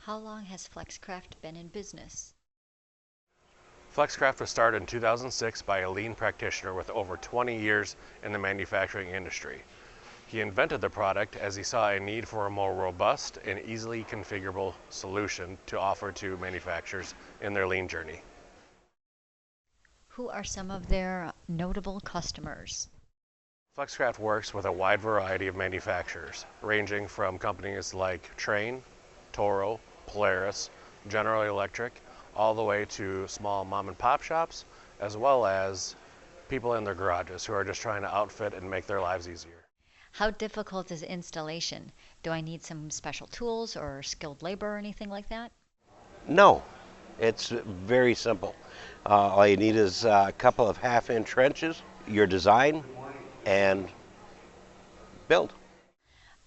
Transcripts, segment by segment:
How long has Flexcraft been in business? Flexcraft was started in 2006 by a lean practitioner with over 20 years in the manufacturing industry. He invented the product as he saw a need for a more robust and easily configurable solution to offer to manufacturers in their lean journey. Who are some of their notable customers? Flexcraft works with a wide variety of manufacturers, ranging from companies like Trane, Toro, Polaris, General Electric, all the way to small mom and pop shops, as well as people in their garages who are just trying to outfit and make their lives easier. How difficult is installation? Do I need some special tools or skilled labor or anything like that? No, it's very simple. All you need is a couple of half-inch wrenches, your design, and build.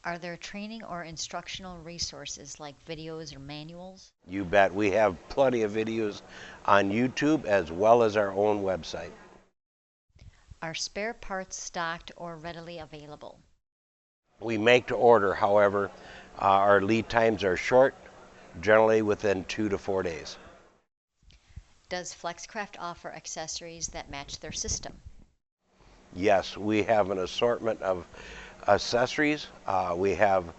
Are there training or instructional resources like videos or manuals? You bet. We have plenty of videos on YouTube as well as our own website. Are spare parts stocked or readily available? We make to order, however, our lead times are short, generally within 2 to 4 days. Does Flexcraft offer accessories that match their system? Yes, we have an assortment of accessories. We have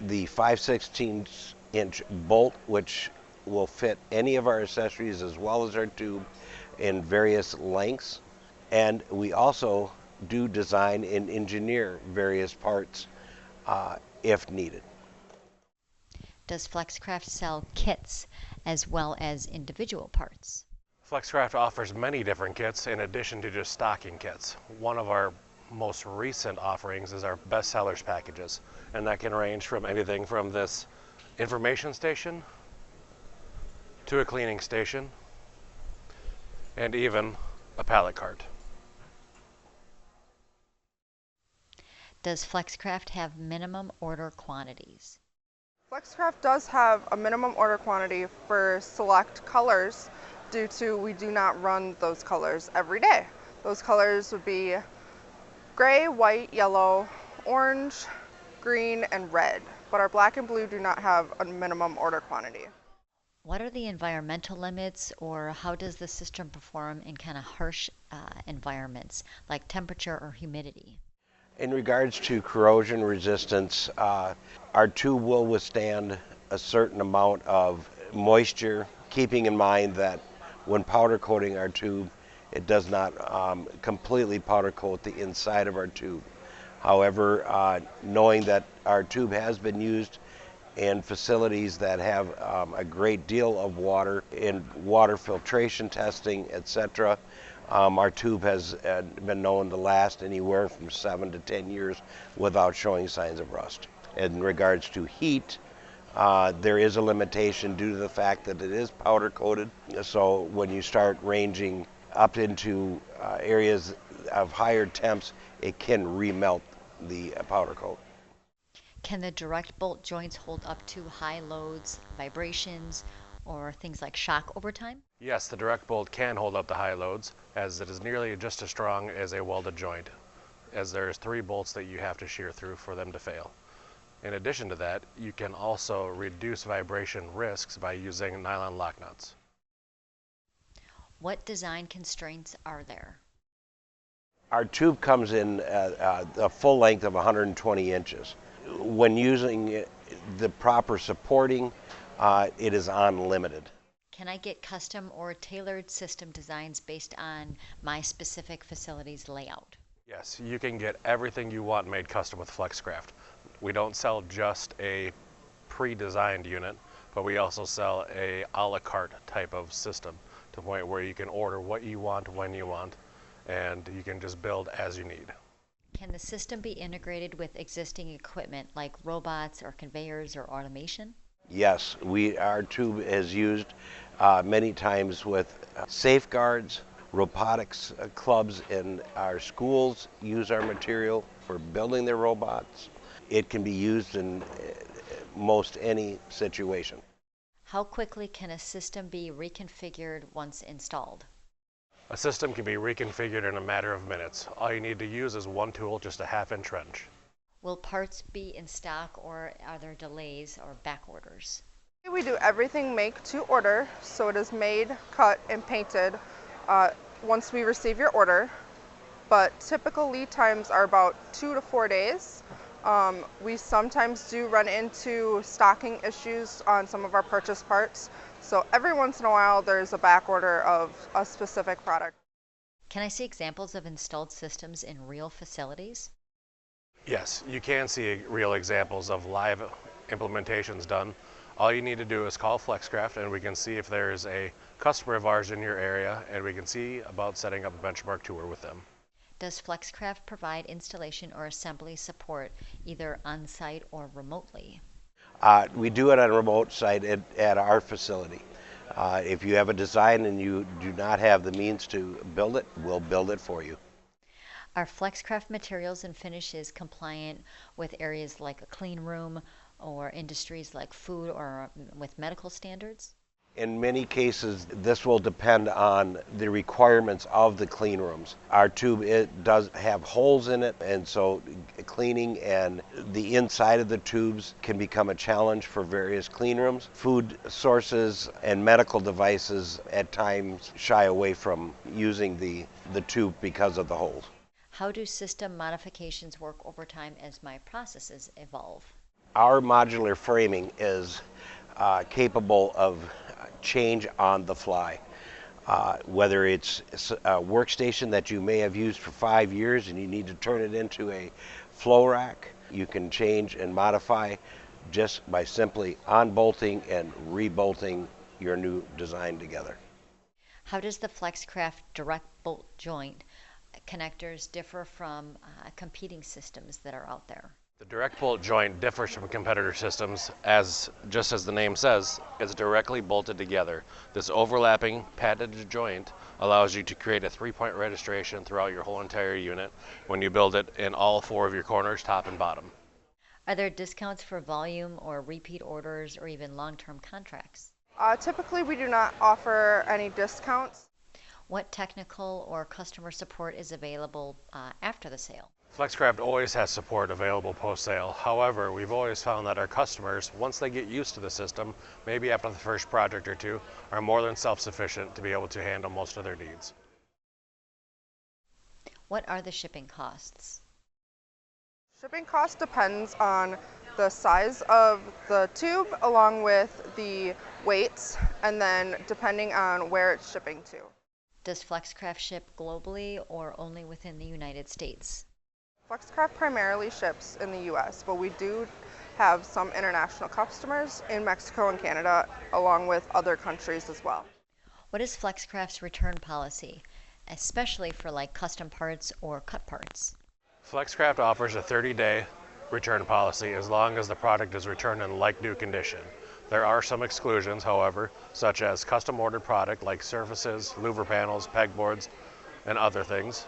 the 5/16 inch bolt, which will fit any of our accessories as well as our tube in various lengths. And we also do design and engineer various parts if needed. Does Flexcraft sell kits as well as individual parts? Flexcraft offers many different kits in addition to just stocking kits. One of our most recent offerings is our best sellers packages, and that can range from anything from this information station to a cleaning station and even a pallet cart. Does Flexcraft have minimum order quantities? Flexcraft does have a minimum order quantity for select colors due to we do not run those colors every day. Those colors would be gray, white, yellow, orange, green, and red, but our black and blue do not have a minimum order quantity. What are the environmental limits, or how does the system perform in kind of harsh environments like temperature or humidity? In regards to corrosion resistance, our tube will withstand a certain amount of moisture, keeping in mind that when powder coating our tube, it does not completely powder coat the inside of our tube. However, knowing that our tube has been used in facilities that have a great deal of water in water filtration testing, etc., our tube has been known to last anywhere from 7 to 10 years without showing signs of rust. In regards to heat, there is a limitation due to the fact that it is powder coated. So when you start ranging up into areas of higher temps, it can remelt the powder coat. Can the direct bolt joints hold up to high loads, vibrations, or things like shock over time? Yes, the direct bolt can hold up to high loads, as it is nearly just as strong as a welded joint, as there's 3 bolts that you have to shear through for them to fail. In addition to that, you can also reduce vibration risks by using nylon lock nuts. What design constraints are there? Our tube comes in a full length of 120 inches. When using the proper supporting, it is unlimited. Can I get custom or tailored system designs based on my specific facility's layout? Yes, you can get everything you want made custom with Flexcraft. We don't sell just a pre-designed unit, but we also sell a la carte type of system to the point where you can order what you want when you want, and you can just build as you need. Can the system be integrated with existing equipment like robots or conveyors or automation? Yes, our tube is used many times with safeguards. Robotics clubs in our schools use our material for building their robots. It can be used in most any situation. How quickly can a system be reconfigured once installed? A system can be reconfigured in a matter of minutes. All you need to use is one tool, just a half-inch wrench. Will parts be in stock, or are there delays or back orders? We do everything make to order, so it is made, cut, and painted once we receive your order. But typical lead times are about 2 to 4 days. We sometimes do run into stocking issues on some of our purchase parts, so every once in a while there's a back order of a specific product. Can I see examples of installed systems in real facilities? Yes, you can see real examples of live implementations done. All you need to do is call FlexCraft and we can see if there's a customer of ours in your area and we can see about setting up a benchmark tour with them. Does FlexCraft provide installation or assembly support either on-site or remotely? We do it on a remote site at our facility. If you have a design and you do not have the means to build it, we'll build it for you. Are FlexCraft materials and finishes compliant with areas like a clean room or industries like food or with medical standards? In many cases, this will depend on the requirements of the clean rooms. Our tube, it does have holes in it, and so cleaning and the inside of the tubes can become a challenge for various clean rooms. Food sources and medical devices at times shy away from using the tube because of the holes. How do system modifications work over time as my processes evolve? Our modular framing is capable of change on the fly. Whether it's a workstation that you may have used for 5 years and you need to turn it into a flow rack, you can change and modify just by simply unbolting and rebolting your new design together. How does the FlexCraft direct bolt joint connectors differ from competing systems that are out there? The direct bolt joint differs from competitor systems as, just as the name says, it's directly bolted together. This overlapping patented joint allows you to create a 3-point registration throughout your whole entire unit when you build it in all 4 of your corners, top and bottom. Are there discounts for volume or repeat orders or even long-term contracts? Typically, we do not offer any discounts. What technical or customer support is available after the sale? FlexCraft always has support available post-sale. However, we've always found that our customers, once they get used to the system, maybe after the first project or two, are more than self-sufficient to be able to handle most of their needs. What are the shipping costs? Shipping cost depends on the size of the tube along with the weights, and then depending on where it's shipping to. Does FlexCraft ship globally or only within the United States? FlexCraft primarily ships in the US, but we do have some international customers in Mexico and Canada, along with other countries as well. What is FlexCraft's return policy, especially for like custom parts or cut parts? FlexCraft offers a 30-day return policy as long as the product is returned in like-new condition. There are some exclusions, however, such as custom ordered product like surfaces, louver panels, pegboards, and other things,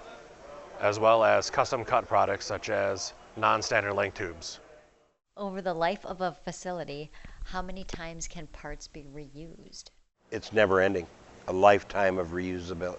as well as custom cut products such as non-standard length tubes. Over the life of a facility, how many times can parts be reused? It's never ending, a lifetime of reusability.